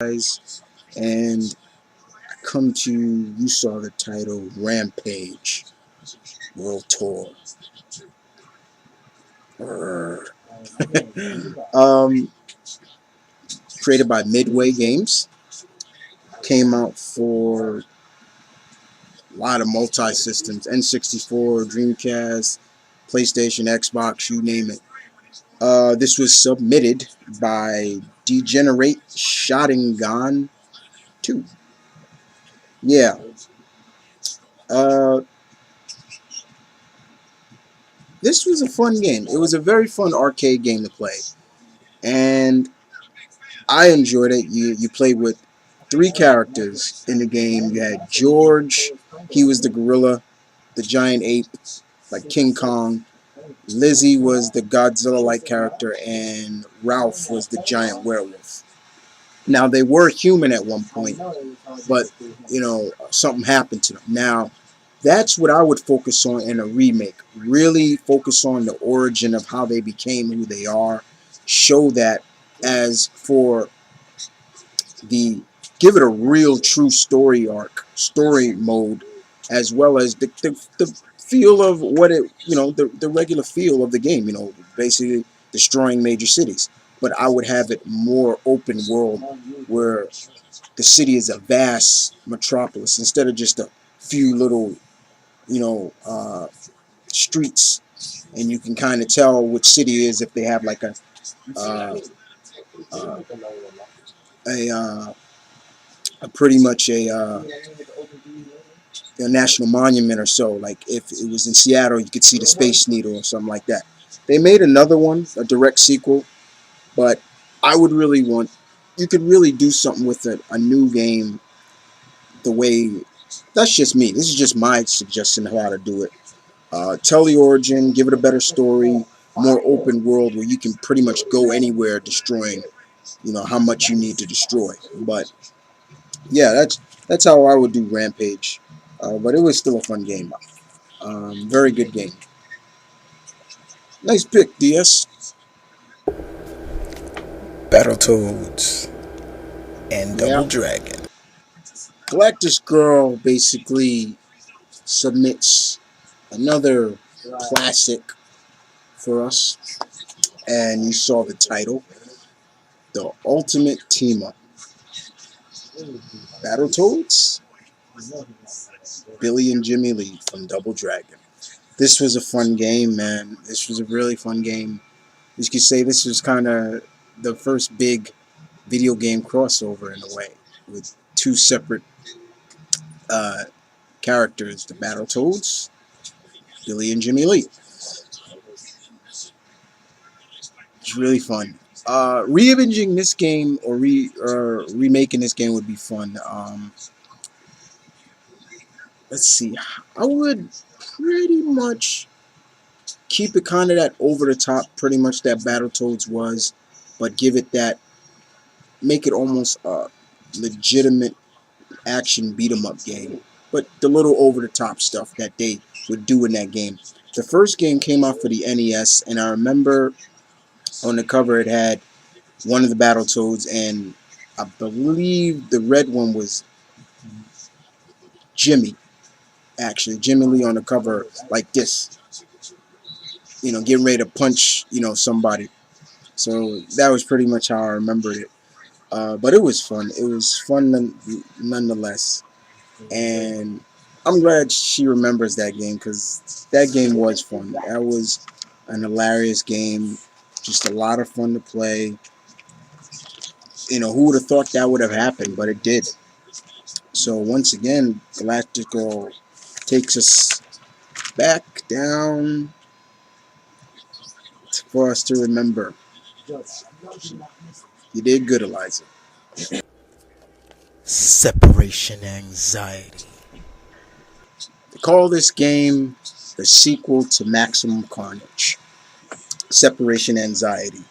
guys, and I come to you. You saw the title Rampage World Tour. um, Created by Midway Games, came out for a lot of multi-systems: N64, Dreamcast, PlayStation, Xbox, you name it. This was submitted by Degenerate Shotgun 2. Yeah. Uh, this was a fun game. It was a very fun arcade game to play, and I enjoyed it. You played with 3 characters in the game. You had George, he was the gorilla, the giant ape, like King Kong. Lizzie was the Godzilla-like character, and Ralph was the giant werewolf. Now, they were human at one point, but, something happened to them. Now, that's what I would focus on in a remake. Really focus on the origin of how they became who they are. Show that as for give it a real true story arc, story mode, as well as the feel of what it, the regular feel of the game, basically destroying major cities. But I would have it more open world where the city is a vast metropolis instead of just a few little, streets, and you can kind of tell which city it is if they have like uh, uh, a pretty much a national monument or so. Like if it was in Seattle, you could see the Space Needle or something like that. They made another one, a direct sequel, but I would really want, you could really do something with a new game the way, that's just me. This is just my suggestion of how to do it. Tell the origin, give it a better story, more open world where you can pretty much go anywhere destroying, how much you need to destroy. But yeah, that's how I would do Rampage. But it was still a fun game. Very good game. Nice pick, DS. Battletoads and Yeah. Double Dragon. Galactus Girl basically submits another classic for us, and you saw the title, The Ultimate Team Up. Battletoads, Billy and Jimmy Lee from Double Dragon. This was a fun game, man. This was a really fun game. You could say this was kind of the first big video game crossover in a way, with 2 separate uh, characters, the Battletoads, Billy and Jimmy Lee. It's really fun. Reimaging this game or remaking this game would be fun. Let's see. I would pretty much keep it kind of that over the top, pretty much that Battletoads was, but give it that, make it almost a legitimate action beat 'em up game. But the little over the top stuff that they would do in that game. The first game came out for the NES, and I remember on the cover it had one of the Battletoads, and I believe the red one was Jimmy. Actually, Jimmy Lee on the cover like this, getting ready to punch, somebody. So that was pretty much how I remembered it. But it was fun. It was fun nonetheless. And I'm glad she remembers that game because that game was fun. That was an hilarious game. Just a lot of fun to play. Who would have thought that would have happened, but it did. So once again, Galactical takes us back down for us to remember. You did good, Eliza. Separation anxiety. They call this game the sequel to Maximum Carnage. Separation anxiety.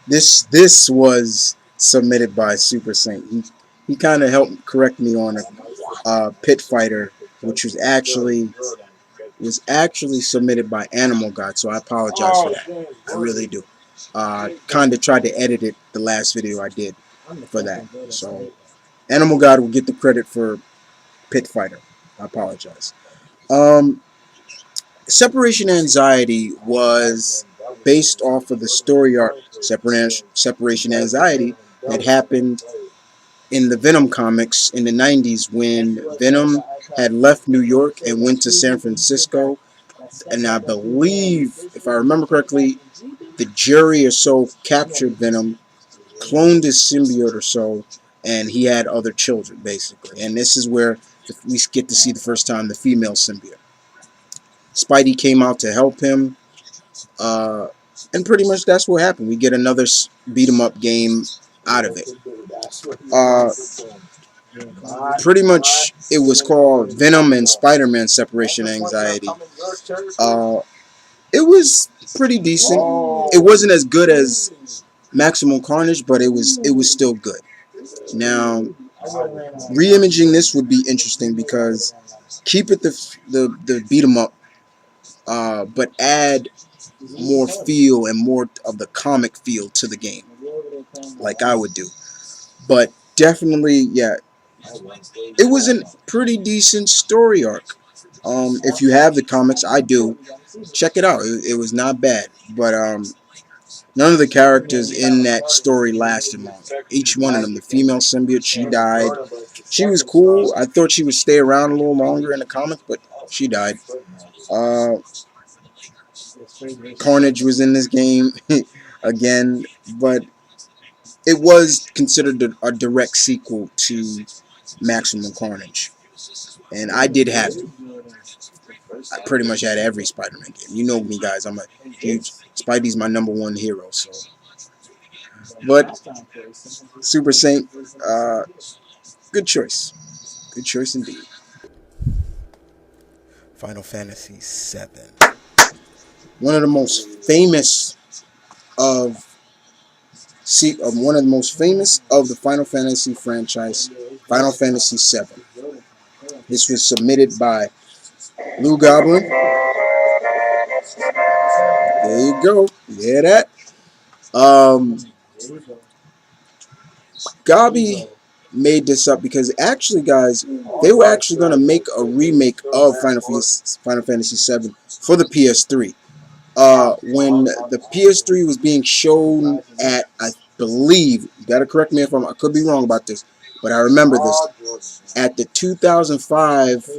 This was submitted by Super Saint. He kind of helped correct me on a Pit Fighter, which was actually submitted by Animal God. So I apologize for that. I really do. Kind of tried to edit it the last video I did. for that. So Animal God will get the credit for Pit Fighter. I apologize. Um, Separation Anxiety was based off of the story arc Separation Anxiety that happened in the Venom comics in the 90s when Venom had left New York and went to San Francisco. And I believe, if I remember correctly, the jury or so captured Venom, cloned his symbiote or so, and he had other children, basically. And this is where we get to see the first time the female symbiote. Spidey came out to help him, uh, and pretty much that's what happened. We get another beat 'em up game out of it. Uh, Pretty much, it was called Venom and Spider-Man Separation Anxiety. Uh, it was pretty decent. It wasn't as good as Maximum Carnage, but it was still good. Now, re-imaging this would be interesting because keep it the beat 'em up, but add more feel and more of the comic feel to the game, like I would do. But definitely, yeah, it was a pretty decent story arc. If you have the comics, I do. Check it out. It was not bad, but none of the characters in that story lasted long. Each one of them, the female symbiote, she died. She was cool. I thought she would stay around a little longer in the comics, but she died. Uh, Carnage was in this game again, but it was considered a direct sequel to Maximum Carnage, and I did have it. I pretty much had every Spider-Man game. You know me, guys. I'm a huge Spidey's my number one hero. So, but Super Saint, good choice. Good choice indeed. Final Fantasy VII. One of the most famous of one of the most famous of the Final Fantasy franchise, Final Fantasy VII. This was submitted by Lou Goblin. There you go. You hear that? Um, Gabi made this up because actually, guys, they were actually going to make a remake of Final Fantasy VII for the PS3. When the PS3 was being shown at, I believe, you gotta correct me if I could be wrong about this, but I remember this, at the 2005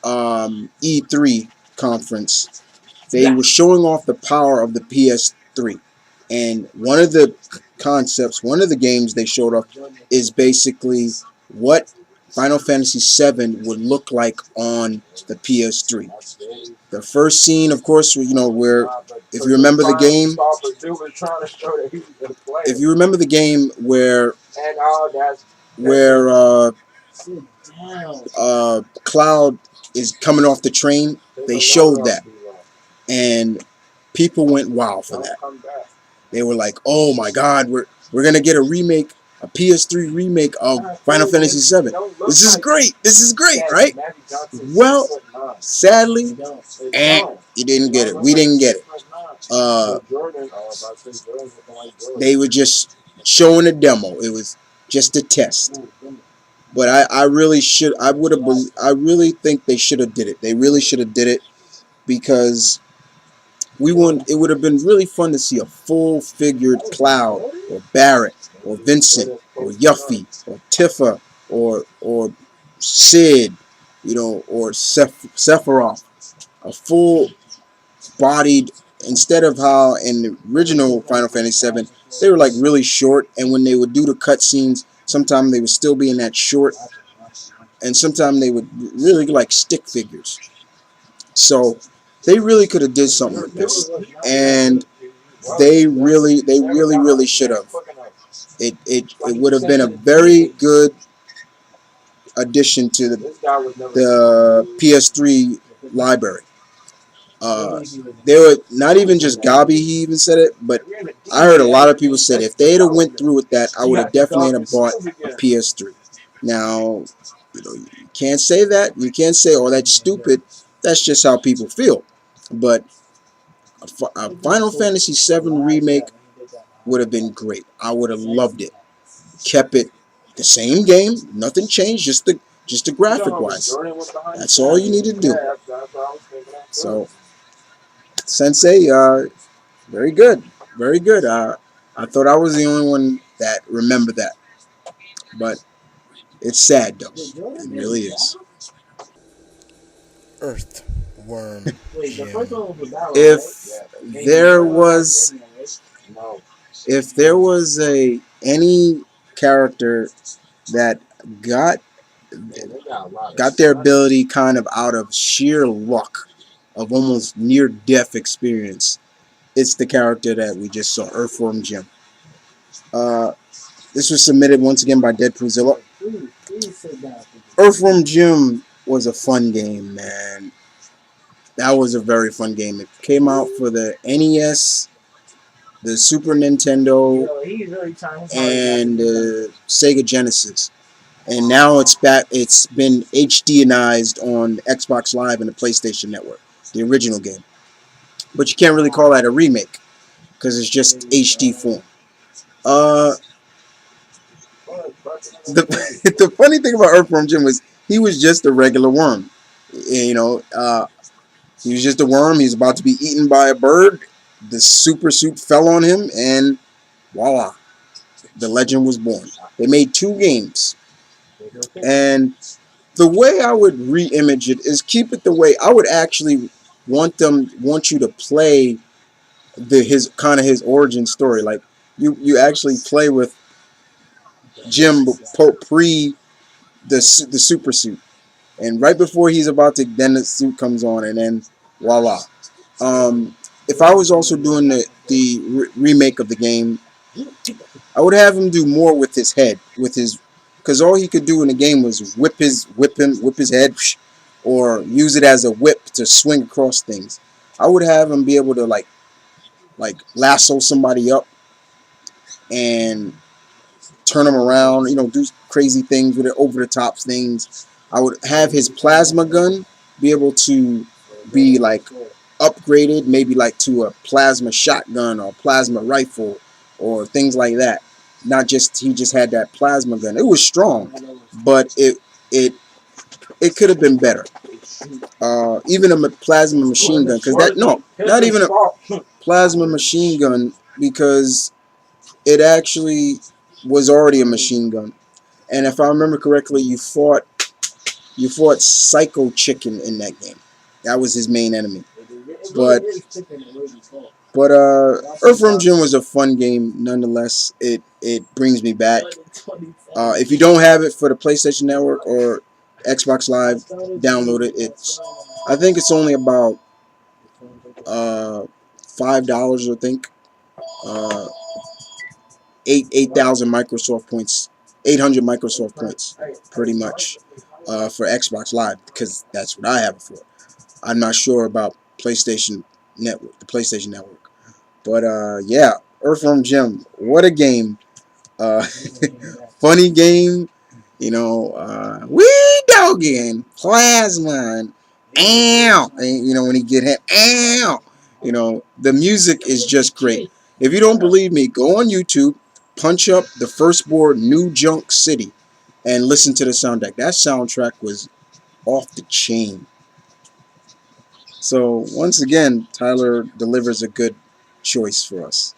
E3 conference, they were showing off the power of the PS3. And one of the concepts, one of the games they showed off is basically what Final Fantasy VII would look like on the PS3. The first scene, of course, where if you remember the game, where Cloud is coming off the train, they showed that, and people went wow for that. They were like, "Oh my God, we're gonna get a remake, a PS3 remake of Final Fantasy VII. This is great. This is great, right?" Well, sadly, and you didn't get it. We didn't get it. They were just showing a demo. It was just a test. But I really should. I would have. I really think they should have did it. They really should have did it because it would have been really fun to see a full-figured Cloud or Barrett or Vincent or Yuffie or Tifa or Sid, or Sephiroth, a full-bodied, instead of how in the original Final Fantasy VII they were like really short, and when they would do the cutscenes, sometimes they would still be in that short, and sometimes they would really like stick figures. So they really could have did something with this, and they really should have. It would have been a very good addition to the PS3 library. They were not even just Gabi. He even said it, but I heard a lot of people said if they'd have went through with that, I would have definitely have bought a PS3. Now, you can't say that. You can't say, "Oh, that's stupid." That's just how people feel. But a Final Fantasy VII remake would have been great. I would have loved it. kept it the same game, nothing changed, just the graphic wise. That's all you need to do. So, Sensei, very good, very good. I thought I was the only one that remembered that, but it's sad though. It really is. Earthworm Jim. If there was, if there was a any character that got got their ability kind of out of sheer luck of almost near death experience, it's the character that we just saw, Earthworm Jim. Uh, this was submitted once again by Deadpoolzilla. Earthworm Jim was a fun game, man. That was a very fun game. It came out for the NES, the Super Nintendo, and Sega Genesis. And now it's back. It's been HDized on Xbox Live and the PlayStation Network, the original game. But you can't really call that a remake because it's just HD form. Uh, the the funny thing about Earthworm Jim was he was just a regular worm. You know, he was just a worm. He was about to be eaten by a bird. The super suit fell on him, and voila, the legend was born. They made two games, and the way I would re-image it is keep it the way I would actually want you to play his kind of his origin story. Like you actually play with Jim pre the super suit, and right before he's about to, then the suit comes on, and then voila. If I was also doing the remake of the game, I would have him do more with his head, with his, because all he could do in the game was whip his head, or use it as a whip to swing across things. I would have him be able to like lasso somebody up and turn them around, do crazy things with it, over the top things. I would have his plasma gun be able to be like upgraded, maybe like to a plasma shotgun or plasma rifle or things like that. Not just he just had that plasma gun. It was strong, but it could have been better. Even a plasma machine gun, because that no, not even a plasma machine gun, because it actually was already a machine gun. And if I remember correctly, you fought Psycho Chicken in that game. That was his main enemy. But Earthworm Jim was a fun game nonetheless. It brings me back. If you don't have it for the PlayStation Network or Xbox Live, download it. I think it's only about $5, I think. Uh, 8,000 Microsoft points, 800 Microsoft points, pretty much, for Xbox Live, because that's what I have it for. I'm not sure about PlayStation Network, the PlayStation Network, but yeah, Earthworm Jim, what a game! Uh, funny game, wee doggy and plasma and ow, and when he get hit, ow, the music is just great. If you don't believe me, go on YouTube, punch up the first board New Junk City, and listen to the soundtrack. That soundtrack was off the chain. So once again, Tyler delivers a good choice for us.